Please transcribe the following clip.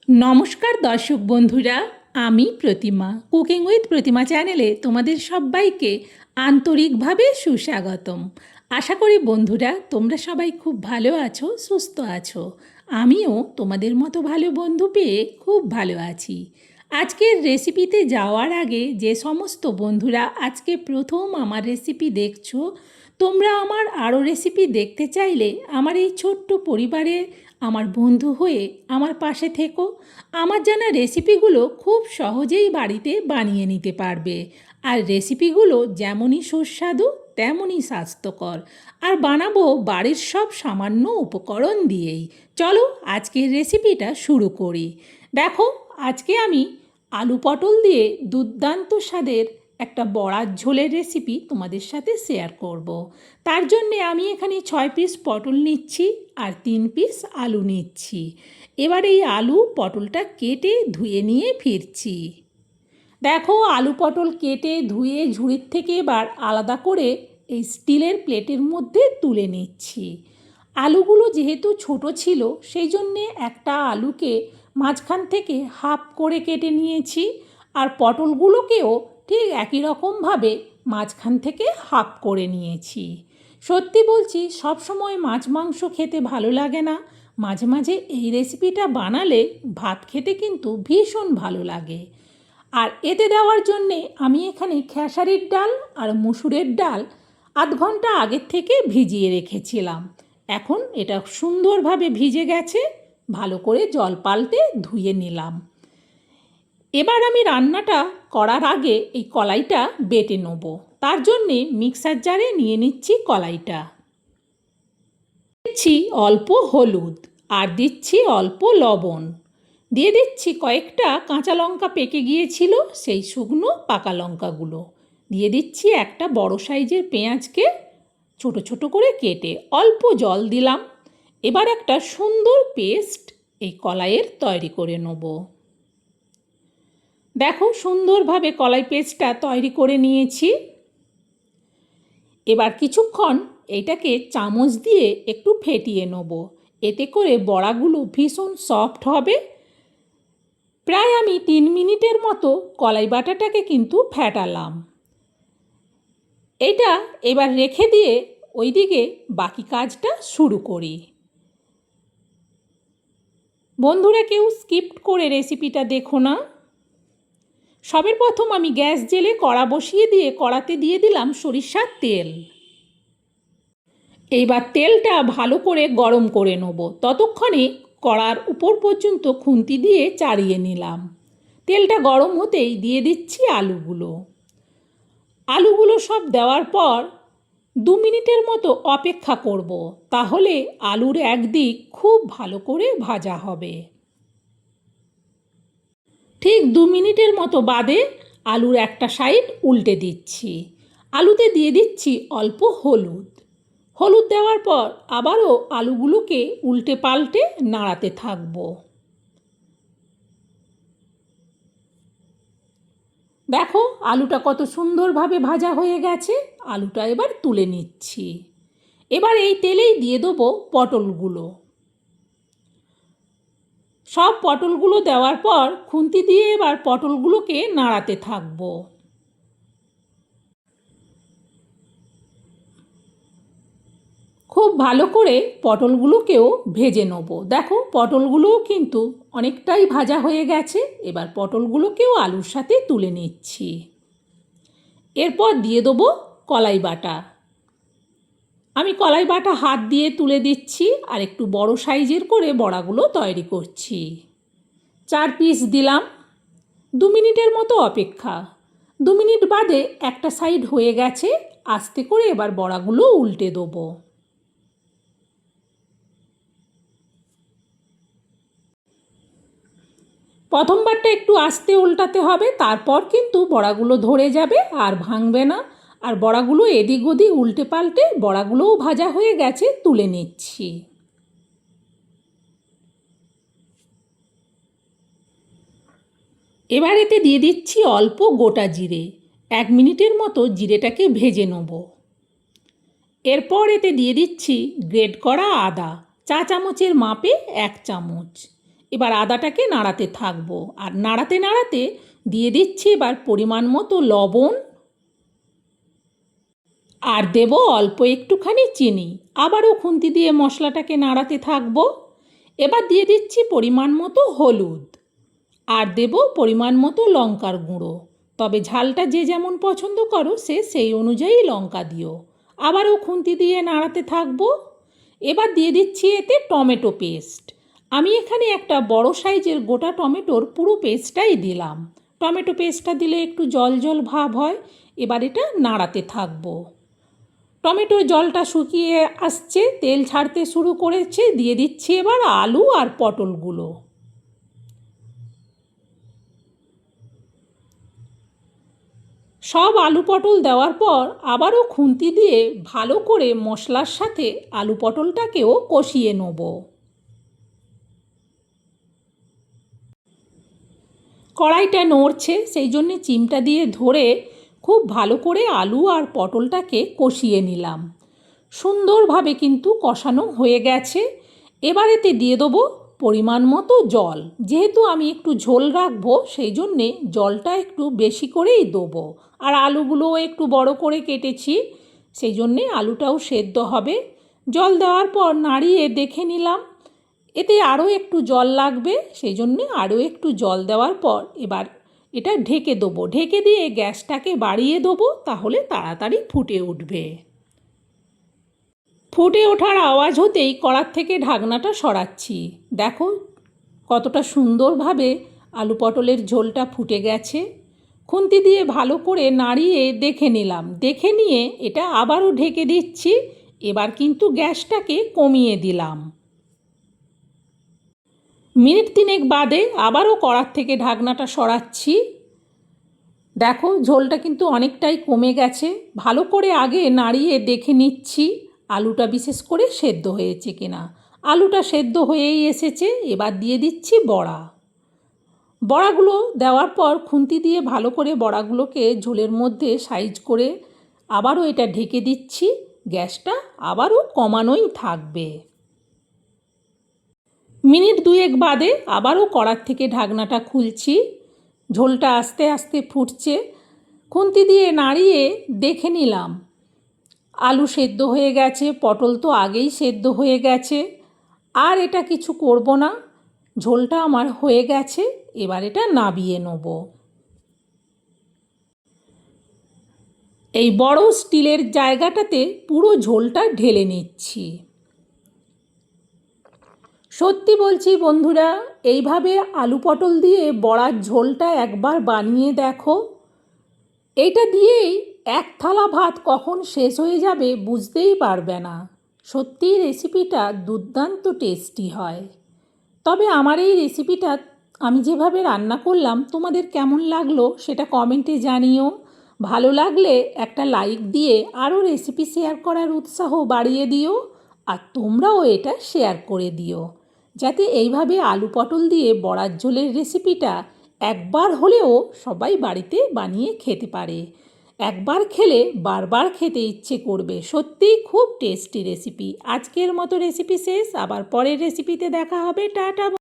নমস্কার দর্শক বন্ধুরা, আমি প্রতিমা কুকিং উইথ প্রতিমা চ্যানেলে তোমাদের সবাইকে আন্তরিকভাবে সুস্বাগতম। আশা করি বন্ধুরা তোমরা সবাই খুব ভালো আছো, সুস্থ আছো। আমিও তোমাদের মতো ভালো বন্ধু পেয়ে খুব ভালো আছি। আজকের রেসিপিতে যাওয়ার আগে যে সমস্ত বন্ধুরা আজকে প্রথম আমার রেসিপি দেখছো, তোমরা আমার আরও রেসিপি দেখতে চাইলে আমার এই ছোট্ট পরিবারে আমার বন্ধু হয়ে আমার পাশে থেকো। আমার জানা রেসিপিগুলো খুব সহজেই বাড়িতে বানিয়ে নিতে পারবে, আর রেসিপিগুলো যেমনই সুস্বাদু তেমনই স্বাস্থ্যকর, আর বানাবো বাড়ির সব সামান্য উপকরণ দিয়েই। চলো আজকের রেসিপিটা শুরু করি। দেখো, আজকে আমি আলু পটল দিয়ে দুর্দান্ত স্বাদের একটা বড়ার ঝোলের রেসিপি তোমাদের সাথে শেয়ার করব। তার জন্যে আমি এখানে 6 পিস পটল নিচ্ছি আর 3 পিস আলু নিচ্ছি। এবার এই আলু পটলটা কেটে ধুয়ে নিয়ে ফিরছি। দেখো, আলু পটল কেটে ধুয়ে ঝুড়ির থেকে এবার আলাদা করে এই স্টিলের প্লেটের মধ্যে তুলে নিচ্ছি। আলুগুলো যেহেতু ছোট ছিল সেই জন্যে একটা আলুকে মাঝখান থেকে হাফ করে কেটে নিয়েছি, আর পটলগুলোকেও ঠিক একই রকমভাবে মাঝখান থেকে হাফ করে নিয়েছি। সত্যি বলছি, সব সময় মাছ মাংস খেতে ভালো লাগে না, মাঝে মাঝে এই রেসিপিটা বানালে ভাত খেতে কিন্তু ভীষণ ভালো লাগে। আর এতে দেওয়ার জন্যে আমি এখানে খেসারির ডাল আর মুসুরের ডাল আধ ঘন্টা আগের থেকে ভিজিয়ে রেখেছিলাম। এখন এটা সুন্দরভাবে ভিজে গেছে, ভালো করে জল পাল্টে ধুয়ে নিলাম। এবার আমি রান্নাটা করার আগে এই কলাইটা বেটে নেব। তার জন্যে মিক্সার জারে নিয়ে নিচ্ছি কলাইটা। দিচ্ছি অল্প হলুদ আর দিচ্ছি অল্প লবণ, দিয়ে দিচ্ছি কয়েকটা কাঁচা লঙ্কা পেকে গিয়েছিল সেই শুকনো পাকা লঙ্কাগুলো, দিয়ে দিচ্ছি একটা বড় সাইজের পেঁয়াজকে ছোট ছোট করে কেটে, অল্প জল দিলাম। এবার একটা সুন্দর পেস্ট এই কলাইয়ের তৈরি করে নেব। দেখো, সুন্দরভাবে কলাই পেস্টটা তৈরি করে নিয়েছি। এবার কিছুক্ষণ এটাকে চামচ দিয়ে একটু ফেটিয়ে নেব, এতে করে বড়াগুলো ভীষণ সফট হবে। প্রায় আমি 3 মিনিটের মতো কলাই বাটাটাকে কিন্তু ফেটালাম। এটা এবার রেখে দিয়ে ওইদিকে বাকি কাজটা শুরু করি। বন্ধুরা, কেউ স্কিপ করে রেসিপিটা দেখো না। সবের প্রথম আমি গ্যাস জেলে কড়া বসিয়ে দিয়ে কড়াতে দিয়ে দিলাম সরিষার তেল। এইবার তেলটা ভালো করে গরম করে নেব, ততক্ষণে কড়ার উপর পর্যন্ত খুন্তি দিয়ে চাড়িয়ে নিলাম। তেলটা গরম হতেই দিয়ে দিচ্ছি আলুগুলো। আলুগুলো সব দেওয়ার পর 2 মিনিটের মতো অপেক্ষা করব, তাহলে আলুর একদিক খুব ভালো করে ভাজা হবে। ঠিক 2 মিনিটের মতো বাদে আলুর একটা সাইড উল্টে দিচ্ছি। আলুতে দিয়ে দিচ্ছি অল্প হলুদ। হলুদ দেওয়ার পর আবারও আলুগুলোকে উল্টে পাল্টে নাড়াতে থাকবো। দেখো, আলুটা কত সুন্দরভাবে ভাজা হয়ে গেছে। আলুটা এবার তুলে নিচ্ছি। এবার এই তেলেই দিয়ে দেবো পটলগুলো। সব পটলগুলো দেওয়ার পর খুন্তি দিয়ে এবার পটলগুলোকে নাড়াতে থাকবো। খুব ভালো করে পটলগুলোকেও ভেজে নেব। দেখো, পটলগুলোও কিন্তু অনেকটাই ভাজা হয়ে গেছে। এবার পটলগুলোকেও আলুর সাথে তুলে নিচ্ছি। এরপর দিয়ে দেবো কলাই বাটা। আমি কলাই বাটা হাত দিয়ে তুলে দিচ্ছি, আর একটু বড় সাইজের করে বড়াগুলো তৈরি করছি। 4 পিস দিলাম। 2 মিনিটের মতো অপেক্ষা। 2 মিনিট বাদে একটা সাইড হয়ে গেছে, আস্তে করে এবার বড়াগুলো উল্টে দেবো। প্রথমবারটা একটু আস্তে উল্টাতে হবে, তারপর কিন্তু বড়াগুলো ধরে যাবে আর ভাঙবে না। আর বড়াগুলো এদিক ওদিক উল্টে পাল্টে বড়াগুলোও ভাজা হয়ে গেছে, তুলে নিচ্ছি। এবার এতে দিয়ে দিচ্ছি অল্প গোটা জিরে। 1 মিনিটের মতো জিরেটাকে ভেজে নেব। এরপর এতে দিয়ে দিচ্ছি গ্রেট করা আদা, চা চামচের মাপে 1 চামচ। এবার আদাটাকে নাড়াতে থাকবো, আর নাড়াতে নাড়াতে দিয়ে দিচ্ছি এবার পরিমাণ মতো লবণ, আর দেব অল্প একটুখানি চিনি। আবারও খুন্তি দিয়ে মশলাটাকে নাড়াতে থাকবো। এবার দিয়ে দিচ্ছি পরিমাণ মতো হলুদ, আর দেব পরিমাণ মতো লঙ্কার গুঁড়ো। তবে ঝালটা যে যেমন পছন্দ করো সেই অনুযায়ী লঙ্কা দিও। আবারও খুন্তি দিয়ে নাড়াতে থাকবো। এবার দিয়ে দিচ্ছি এতে টমেটো পেস্ট। আমি এখানে একটা বড় সাইজের গোটা টমেটোর পুরো পেস্টটাই দিলাম। টমেটো পেস্টটা দিলে একটু জল জল ভাব হয়। এবার এটা নাড়াতে থাকবো। টমেটোর জলটা শুকিয়ে আসছে, তেল ছাড়তে শুরু করেছে। দিয়ে দিচ্ছি এবার আলু আর পটলগুলো। সব আলু পটল দেওয়ার পর আবারও খুন্তি দিয়ে ভালো করে মশলার সাথে আলু পটলটাকেও কষিয়ে নেব। কড়াইটা নড়ছে, সেই জন্যে চিমটা দিয়ে ধরে খুব ভালো করে আলু আর পটলটাকে কষিয়ে নিলাম। সুন্দরভাবে কিন্তু কষানো হয়ে গেছে। এবার এতে দিয়ে দেবো পরিমাণ মতো জল। যেহেতু আমি একটু ঝোল রাখবো সেই জন্যে জলটা একটু বেশি করেই দেবো। আর আলুগুলোও একটু বড় করে কেটেছি, সেই জন্যে আলুটাও সেদ্ধ হবে। জল দেওয়ার পর নাড়িয়ে দেখে নিলাম এতে আরও একটু জল লাগবে, সেই জন্যে আরও একটু জল দেওয়ার পর এবার এটা ঢেকে দেবো। ঢেকে দিয়ে গ্যাসটাকে বাড়িয়ে দেবো, তাহলে তাড়াতাড়ি ফুটে উঠবে। ফুটে ওঠার আওয়াজ হতেই কড়ার থেকে ঢাকনাটা সরাচ্ছি। দেখো কতটা সুন্দরভাবে আলু পটলের ঝোলটা ফুটে গেছে। খুন্তি দিয়ে ভালো করে নাড়িয়ে দেখে নিলাম। দেখে নিয়ে এটা আবারও ঢেকে দিচ্ছি। এবার কিন্তু গ্যাসটাকে কমিয়ে দিলাম। মিনিট 3 বাদে আবারও কড়ার থেকে ঢাকনাটা সরাচ্ছি। দেখো ঝোলটা কিন্তু অনেকটাই কমে গেছে। ভালো করে আগে নাড়িয়ে দেখে নিচ্ছি আলুটা বিশেষ করে সেদ্ধ হয়েছে কিনা। আলুটা সেদ্ধ হয়েই এসেছে। এবার দিয়ে দিচ্ছি বড়া। বড়াগুলো দেওয়ার পর খুন্তি দিয়ে ভালো করে বড়াগুলোকে ঝোলের মধ্যে সাইজ করে আবারও এটা ঢেকে দিচ্ছি। গ্যাসটা আবারও কমানোই থাকবে। মিনিট 2 বাদে আবারও কড়ার থেকে ঢাকনাটা খুলছি। ঝোলটা আস্তে আস্তে ফুটছে। খুন্তি দিয়ে নাড়িয়ে দেখে নিলাম আলু সেদ্ধ হয়ে গেছে, পটল তো আগেই সেদ্ধ হয়ে গেছে। আর এটা কিছু করব না, ঝোলটা আমার হয়ে গেছে। এবার এটা নাবিয়ে নেব। এই বড় স্টিলের জায়গাটাতে পুরো ঝোলটা ঢেলে নিচ্ছি। সত্যি বলছি বন্ধুরা, এইভাবে আলু পটল দিয়ে বড়ার ঝোলটা একবার বানিয়ে দেখো। এইটা দিয়েই এক থালা ভাত কখন শেষ হয়ে যাবে বুঝতেই পারবে না। সত্যি রেসিপিটা দুর্দান্ত টেস্টি হয়। তবে আমার এই রেসিপিটা আমি যেভাবে রান্না করলাম তোমাদের কেমন লাগলো সেটা কমেন্টে জানিও। ভালো লাগলে একটা লাইক দিয়ে আরও রেসিপি শেয়ার করার উৎসাহ বাড়িয়ে দিও। আর তোমরাও এটা শেয়ার করে দিও, যাতে এইভাবে আলু পটল দিয়ে বড়ার ঝোলের রেসিপিটা একবার হলেও সবাই বাড়িতে বানিয়ে খেতে পারে। একবার খেলে বারবার খেতে ইচ্ছে করবে। সত্যিই খুব টেস্টি রেসিপি। আজকের মতো রেসিপি শেষ, আবার পরের রেসিপিতে দেখা হবে। টাটা।